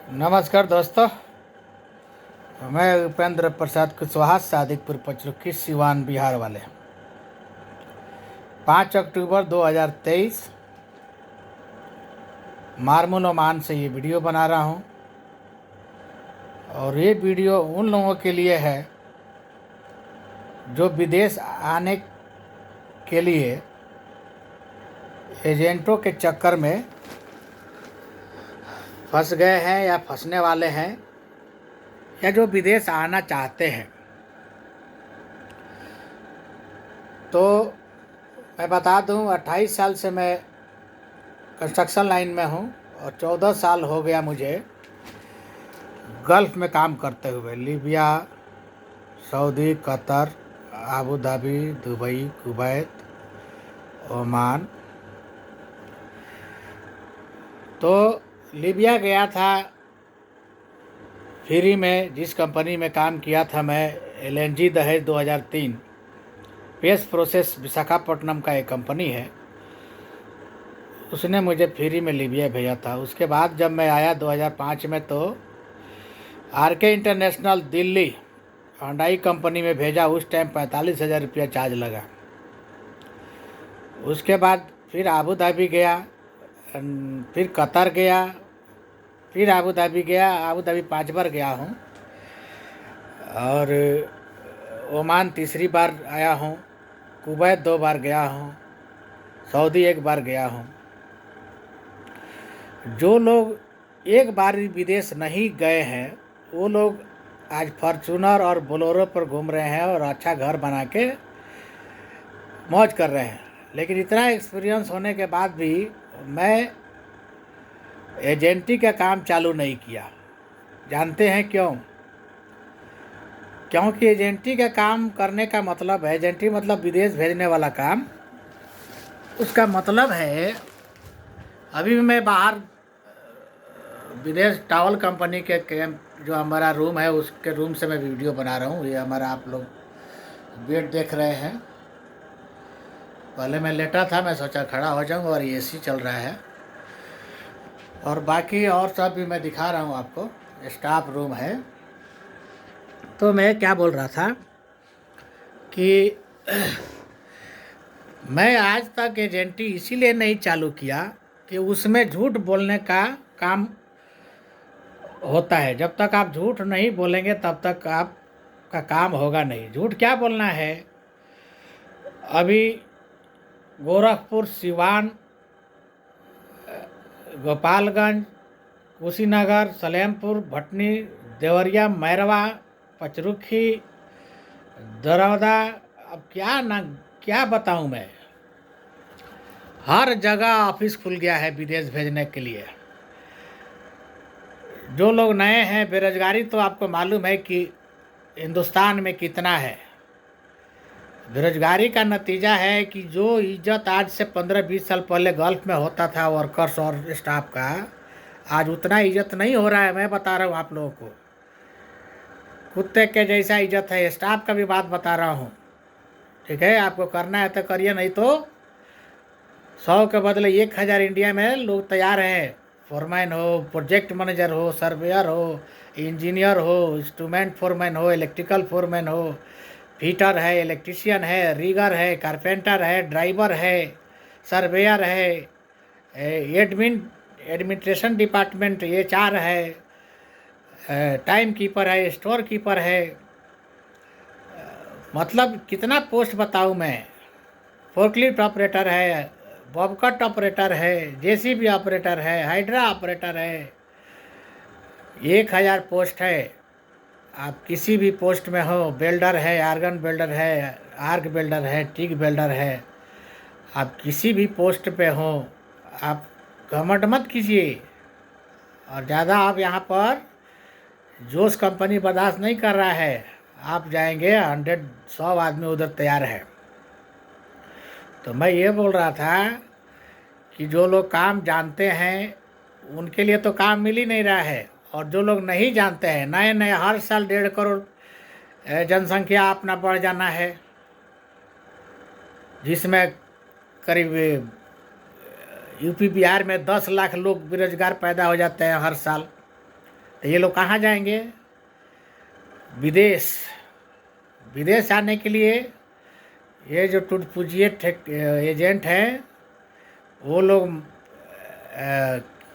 नमस्कार दोस्तों। मैं उपेंद्र प्रसाद कुशवाहा, सादिकपुर पचरुखी, सिवान बिहार वाले। 5 अक्टूबर 2023 मार्मूल ओमान से ये वीडियो बना रहा हूँ। और ये वीडियो उन लोगों के लिए है जो विदेश आने के लिए एजेंटों के चक्कर में फंस गए हैं या फंसने वाले हैं, या जो विदेश आना चाहते हैं। तो मैं बता दूं, 28 साल से मैं कंस्ट्रक्शन लाइन में हूं और 14 साल हो गया मुझे गल्फ़ में काम करते हुए। Libya, Saudi, Qatar, Abu Dhabi, Dubai, Kuwait, Oman. तो लीबिया गया था फ्री में। जिस कंपनी में काम किया था मैं, LNG दहेज 2003, पेस्ट प्रोसेस विशाखापट्टनम का एक कंपनी है, उसने मुझे फ्री में लीबिया भेजा था। उसके बाद जब मैं आया 2005 में, तो RK international Delhi Hyundai company में भेजा। उस टाइम 45,000 रुपया चार्ज लगा। उसके बाद फिर आबू धाबी गया, फिर कतर गया, फिर आबू धाबी गया। आबू धाबी 5 बार गया हूँ, और ओमान तीसरी बार आया हूँ। कुवैत 2 बार गया हूँ, सऊदी 1 बार गया हूँ। जो लोग एक बार भी विदेश नहीं गए हैं, वो लोग आज फॉर्चूनर और बोलेरो पर घूम रहे हैं और अच्छा घर बना के मौज कर रहे हैं। लेकिन इतना एक्सपीरियंस होने के बाद भी मैं एजेंटी का काम चालू नहीं किया। जानते हैं क्यों? क्योंकि एजेंटी का काम करने का मतलब है, एजेंटी मतलब विदेश भेजने वाला काम। उसका मतलब है, अभी भी मैं बाहर विदेश टावल कंपनी के कैंप, जो हमारा रूम है, उसके रूम से मैं वीडियो बना रहा हूँ। ये हमारा आप लोग बेड देख रहे हैं। पहले मैं लेटा था, मैं सोचा खड़ा हो जाऊँ, और AC चल रहा है। और बाकी और सब भी मैं दिखा रहा हूँ आपको। स्टाफ रूम है। तो मैं क्या बोल रहा था कि मैं आज तक एजेंटी इसीलिए नहीं चालू किया कि उसमें झूठ बोलने का काम होता है। जब तक आप झूठ नहीं बोलेंगे तब तक आपका काम होगा नहीं। झूठ क्या बोलना है? अभी गोरखपुर, सिवान, गोपालगंज, कुशीनगर, सलेमपुर, भटनी, देवरिया, मैरवा, पचरुखी, दरौदा, अब क्या बताऊं मैं। हर जगह ऑफिस खुल गया है विदेश भेजने के लिए। जो लोग नए हैं, बेरोजगारी तो आपको मालूम है कि हिंदुस्तान में कितना है। बेरोजगारी का नतीजा है कि जो इज्जत आज से 15-20 साल पहले गल्फ़ में होता था वर्कर्स और स्टाफ का, आज उतना इज्जत नहीं हो रहा है। मैं बता रहा हूँ आप लोगों को, कुत्ते के जैसा इज्जत है। स्टाफ का भी बात बता रहा हूँ, ठीक है? आपको करना है तो करिए, नहीं तो 100 के बदले 1,000 इंडिया में लोग तैयार हैं। फोरमैन हो, प्रोजेक्ट मैनेजर हो, सर्वेयर हो, इंजीनियर हो, इंस्ट्रूमेंट फोरमैन हो, इलेक्ट्रिकल फोरमैन हो, फिटर है, इलेक्ट्रिशियन है, रीगर है, कारपेंटर है, ड्राइवर है, सर्वेयर है, एडमिनिस्ट्रेशन डिपार्टमेंट, HR है, टाइम कीपर है, स्टोर कीपर है। मतलब कितना पोस्ट बताऊं मैं। फोर्कलिफ्ट ऑपरेटर है, बॉबकट ऑपरेटर है, JCB ऑपरेटर है, हाइड्रा ऑपरेटर है। 1,000 पोस्ट है। आप किसी भी पोस्ट में हो, वेल्डर है, आर्गन वेल्डर है, आर्क वेल्डर है, टिग वेल्डर है। आप किसी भी पोस्ट पे हो, आप घमंड मत कीजिए। और ज़्यादा आप यहाँ पर जोश कंपनी बर्दाश्त नहीं कर रहा है। आप जाएंगे 100 आदमी उधर तैयार है। तो मैं ये बोल रहा था कि जो लोग काम जानते हैं उनके लिए तो काम मिल ही नहीं रहा है, और जो लोग नहीं जानते हैं, नए नए, हर साल 1.5 करोड़ जनसंख्या अपना बढ़ जाना है, जिसमें करीब UP बिहार में 10 लाख लोग बेरोजगार पैदा हो जाते हैं हर साल। तो ये लोग कहाँ जाएंगे? विदेश। विदेश जाने के लिए ये जो टूटपूजिए एजेंट हैं वो लोग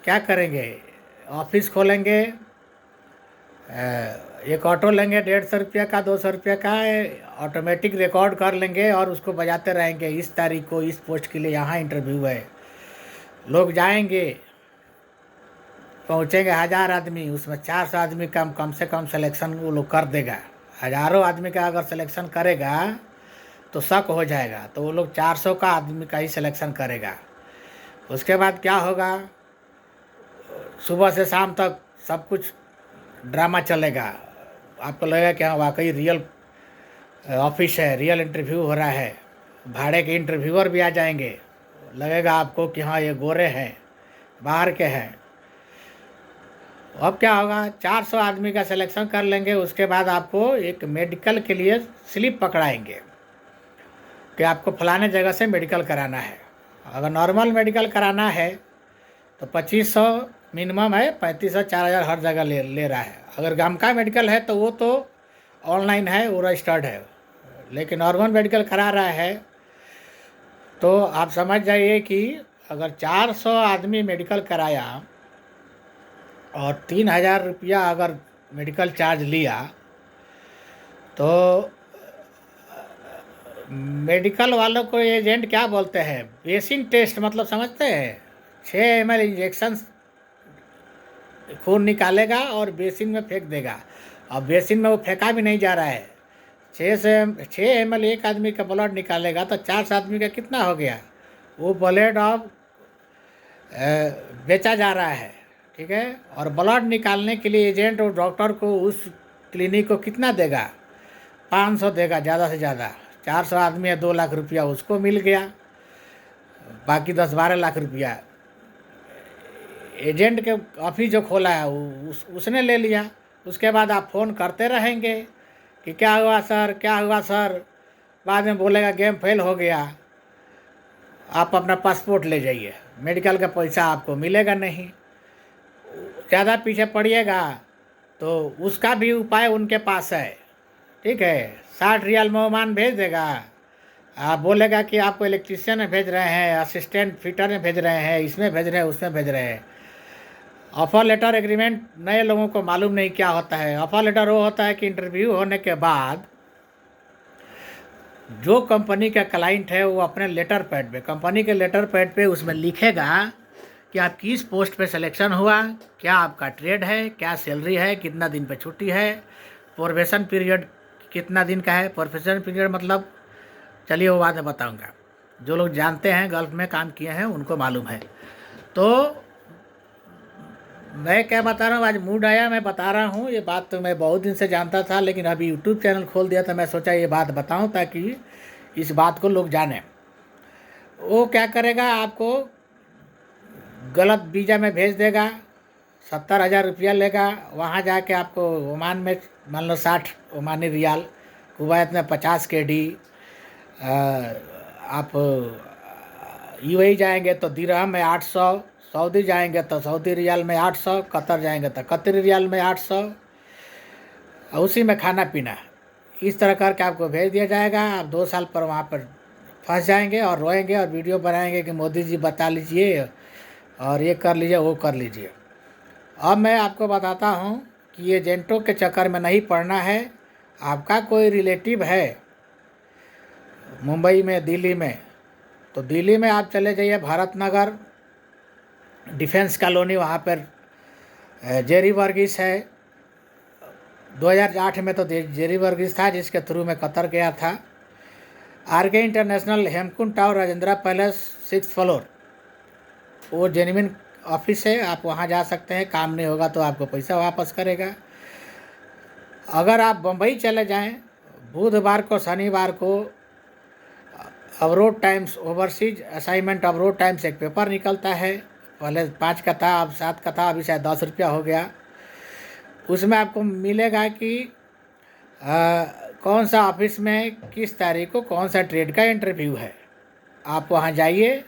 क्या करेंगे? ऑफिस खोलेंगे, एक ऑटो लेंगे 150 का 200 रुपये का, ऑटोमेटिक रिकॉर्ड कर लेंगे और उसको बजाते रहेंगे, इस तारीख को इस पोस्ट के लिए यहाँ इंटरव्यू है। लोग जाएंगे, पहुँचेंगे 1000 आदमी, उसमें 400 आदमी कम से कम सिलेक्शन वो लोग कर देगा। हज़ारों आदमी का अगर सिलेक्शन करेगा तो शक हो जाएगा, तो वो लोग 400 का आदमी का ही सिलेक्शन करेगा। उसके बाद क्या होगा? सुबह से शाम तक सब कुछ ड्रामा चलेगा। आपको लगेगा कि हाँ वाकई रियल ऑफिस है, रियल इंटरव्यू हो रहा है। भाड़े के इंटरव्यूअर भी आ जाएंगे, लगेगा आपको कि हाँ ये गोरे हैं, बाहर के हैं। अब क्या होगा? 400 आदमी का सिलेक्शन कर लेंगे। उसके बाद आपको एक मेडिकल के लिए स्लिप पकड़ाएंगे कि आपको फलाने जगह से मेडिकल कराना है। अगर नॉर्मल मेडिकल कराना है तो 2500 मिनिमम है, 3500 4000 हर जगह ले रहा है। अगर गामका मेडिकल है तो वो तो ऑनलाइन है, वो रजिस्टर्ड है। लेकिन नॉर्मल मेडिकल करा रहा है तो आप समझ जाइए कि अगर 400 आदमी मेडिकल कराया और 3000 रुपया अगर मेडिकल चार्ज लिया तो मेडिकल वालों को एजेंट क्या बोलते हैं? बेसिन टेस्ट, मतलब समझते हैं? 6 ml इंजेक्शन खून निकालेगा और बेसिन में फेंक देगा। अब बेसिन में वो फेंका भी नहीं जा रहा है। 6 ml एक आदमी का ब्लड निकालेगा तो 400 आदमी का कितना हो गया? वो ब्लड अब बेचा जा रहा है, ठीक है। और ब्लड निकालने के लिए एजेंट और डॉक्टर को उस क्लिनिक को कितना देगा? 500 देगा ज़्यादा से ज़्यादा। 400 आदमी है, 2 लाख रुपया उसको मिल गया, बाकी 10-12 लाख रुपया एजेंट के ऑफिस जो खोला है उसने ले लिया। उसके बाद आप फ़ोन करते रहेंगे कि क्या हुआ सर, क्या हुआ सर। बाद में बोलेगा गेम फेल हो गया, आप अपना पासपोर्ट ले जाइए, मेडिकल का पैसा आपको मिलेगा नहीं। ज़्यादा पीछे पड़िएगा तो उसका भी उपाय उनके पास है, ठीक है। 60 रियाल में ओमान भेज देगा। आप बोलेगा कि आपको इलेक्ट्रीशियन में भेज रहे हैं, असिस्टेंट फिटर में भेज रहे हैं, इसमें भेज रहे हैं, उसमें भेज रहे हैं। ऑफर लेटर एग्रीमेंट नए लोगों को मालूम नहीं क्या होता है। ऑफर लेटर वो होता है कि इंटरव्यू होने के बाद जो कंपनी का क्लाइंट है वो अपने लेटर पैड पे, कंपनी के लेटर पैड पे उसमें लिखेगा कि आप किस पोस्ट पे सिलेक्शन हुआ, क्या आपका ट्रेड है, क्या सैलरी है, कितना दिन पे छुट्टी है, प्रोबेशन पीरियड कितना दिन का है। प्रोबेशन पीरियड मतलब चलिए वो बाद में बताऊंगा, जो लोग जानते हैं गल्फ में काम किए हैं उनको मालूम है। तो मैं क्या बता रहा हूँ, आज मूड आया मैं बता रहा हूँ। ये बात तो मैं बहुत दिन से जानता था, लेकिन अभी यूट्यूब चैनल खोल दिया तो मैं सोचा ये बात बताऊँ ताकि इस बात को लोग जानें। वो क्या करेगा, आपको गलत वीज़ा में भेज देगा, 70,000 रुपया लेगा। वहाँ जाके आपको ओमान में मान लो 60 ओमानी रियाल, कुवैत में 50 KD, आप यूएई जाएंगे तो दिरहम में 800, सऊदी जाएंगे तो सऊदी रियाल में 800, कतर जाएंगे तो कतरी रियाल में 800, उसी में खाना पीना। इस तरह करके आपको भेज दिया जाएगा। आप 2 साल पर वहाँ पर फंस जाएंगे और रोएंगे और वीडियो बनाएंगे कि मोदी जी बता लीजिए और ये कर लीजिए वो कर लीजिए। अब मैं आपको बताता हूँ कि एजेंटों के चक्कर में नहीं पड़ना है। आपका कोई रिलेटिव है मुंबई में, दिल्ली में, तो दिल्ली में आप चले जाइए भारत नगर डिफेंस कॉलोनी, वहाँ पर जेरी वर्गीस है। 2008 में तो जेरी वर्गीस था जिसके थ्रू मैं कतर गया था। RK international, Hemkund tower, Rajendra palace, 6th floor, वो जेन्युइन ऑफिस है। आप वहाँ जा सकते हैं, काम नहीं होगा तो आपको पैसा वापस करेगा। अगर आप बम्बई चले जाएं, बुधवार को शनिवार को abroad times, overseas assignment abroad times एक पेपर निकलता है। पहले 5 का था, अब 7 का था, अभी शायद 10 रुपया हो गया। उसमें आपको मिलेगा कि कौन सा ऑफिस में किस तारीख को कौन सा ट्रेड का इंटरव्यू है। आप वहाँ जाइए,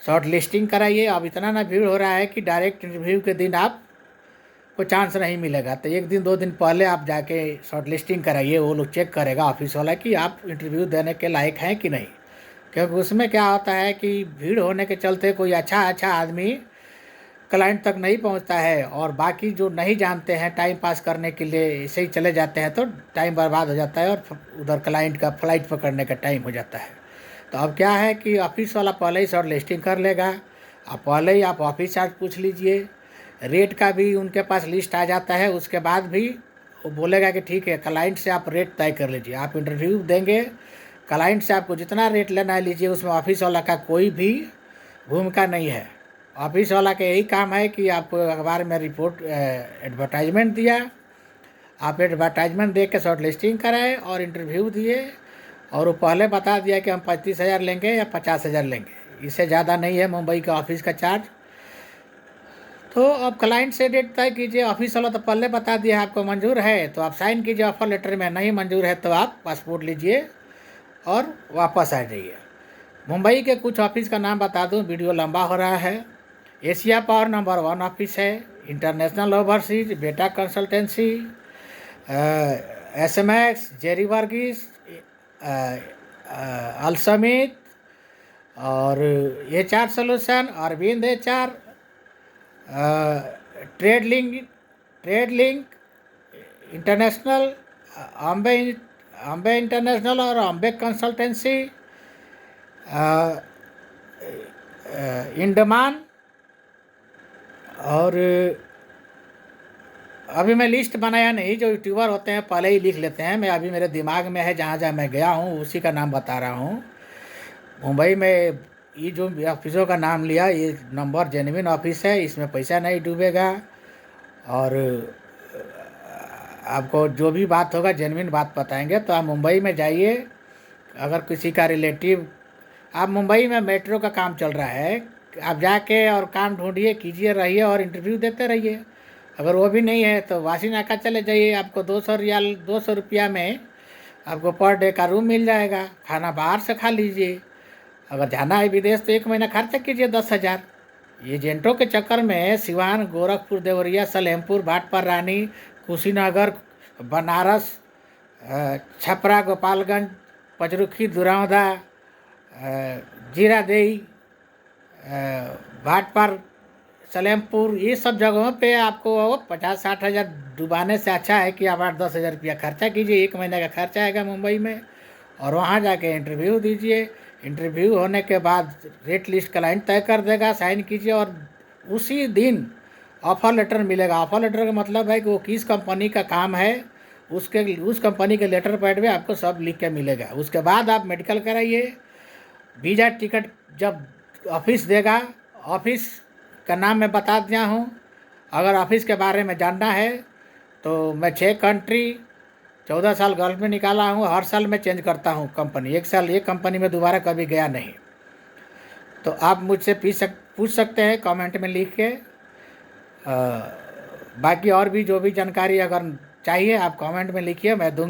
शॉर्ट लिस्टिंग कराइए। अब इतना ना भीड़ हो रहा है कि डायरेक्ट इंटरव्यू के दिन आप आपको चांस नहीं मिलेगा। तो 1 दिन 2 दिन पहले आप जाके शॉर्ट लिस्टिंग कराइए, वो लोग चेक करेगा ऑफिस वाला कि आप इंटरव्यू देने के लायक हैं कि नहीं। क्योंकि उसमें क्या होता है कि भीड़ होने के चलते कोई अच्छा आदमी क्लाइंट तक नहीं पहुंचता है, और बाकी जो नहीं जानते हैं टाइम पास करने के लिए ऐसे ही चले जाते हैं, तो टाइम बर्बाद हो जाता है और उधर क्लाइंट का फ्लाइट पकड़ने का टाइम हो जाता है। तो अब क्या है कि ऑफिस वाला पहले ही शॉर्ट लिस्टिंग कर लेगा। आप पहले ही आप ऑफिस चार्ज पूछ लीजिए, रेट का भी उनके पास लिस्ट आ जाता है। उसके बाद भी वो बोलेगा कि ठीक है, क्लाइंट से आप रेट तय कर लीजिए। आप इंटरव्यू देंगे, क्लाइंट से आपको जितना रेट लेना है लीजिए, उसमें ऑफिस वाला का कोई भी भूमिका नहीं है। ऑफिस वाला का यही काम है कि आपको अखबार में रिपोर्ट एडवर्टाइजमेंट दिया, आप एडवर्टाइजमेंट देख के शॉर्ट लिस्टिंग कराए और इंटरव्यू दिए, और वो पहले बता दिया कि हम 35,000 लेंगे या 50,000 लेंगे, इससे ज़्यादा नहीं है मुंबई का ऑफिस का चार्ज। तो अब क्लाइंट से डेट तय कीजिए। ऑफिस वाला तो पहले बता दिया आपको मंजूर है तो आप साइन कीजिए ऑफर लेटर में, नहीं मंजूर है तो आप पासपोर्ट लीजिए और वापस आ जाइए। मुंबई के कुछ ऑफिस का नाम बता दूं, वीडियो लंबा हो रहा है। एशिया पावर नंबर 1 ऑफिस है, international overseas, beta consultancy, SMX, Jerry Varghese, अल्समित और HR solution, Arvind HR, trade link international, Ambe international और अम्बे कंसल्टेंसी, इंडमान। और अभी मैं लिस्ट बनाया नहीं, जो यूट्यूबर होते हैं पहले ही लिख लेते हैं। मैं अभी मेरे दिमाग में है, जहाँ जहाँ मैं गया हूँ उसी का नाम बता रहा हूँ। मुंबई में ये जो ऑफिसों का नाम लिया, ये नंबर जेन्युइन ऑफिस है, इसमें पैसा नहीं डूबेगा, और आपको जो भी बात होगा जेन्युइन बात बताएंगे। तो आप मुंबई में जाइए, अगर किसी का रिलेटिव, आप मुंबई में मेट्रो का काम चल रहा है, आप जाके और काम ढूंढिए, कीजिए, रहिए और इंटरव्यू देते रहिए। अगर वो भी नहीं है तो वासी नाका चले जाइए, आपको 200 रुपया में आपको पर डे का रूम मिल जाएगा, खाना बाहर से खा लीजिए। अगर जाना है विदेश तो 1 महीना खर्चा कीजिए 10,000। एजेंटों के चक्कर में सिवान, गोरखपुर, देवरिया, सलेमपुर, भाटपार, रानी, कुशीनगर, बनारस, छपरा, गोपालगंज, पचरुखी, दुरावदा, जीरादेई, भाटपार, सलेमपुर, ये सब जगहों पे आपको 50-60 हज़ार डुबाने से अच्छा है कि आप 8-10 हज़ार रुपया खर्चा कीजिए। 1 महीने का खर्चा आएगा मुंबई में, और वहाँ जाके इंटरव्यू दीजिए। इंटरव्यू होने के बाद रेट लिस्ट क्लाइंट तय कर देगा, साइन कीजिए और उसी दिन ऑफर लेटर मिलेगा। ऑफर लेटर का मतलब है कि वो किस कंपनी का काम है, उस कंपनी के लेटर पैड में आपको सब लिख के मिलेगा। उसके बाद आप मेडिकल कराइए, वीज़ा टिकट जब ऑफिस देगा, ऑफिस का नाम मैं बता दिया हूँ। अगर ऑफिस के बारे में जानना है तो मैं 6 कंट्री 14 साल गल्फ में निकाला हूँ, हर साल मैं चेंज करता हूँ कंपनी। 1 साल एक कंपनी में दोबारा कभी गया नहीं। तो आप मुझसे पूछ सकते हैं कमेंट में लिख के। बाकी और भी जो भी जानकारी अगर चाहिए आप कमेंट में लिखिए, मैं दूँगा।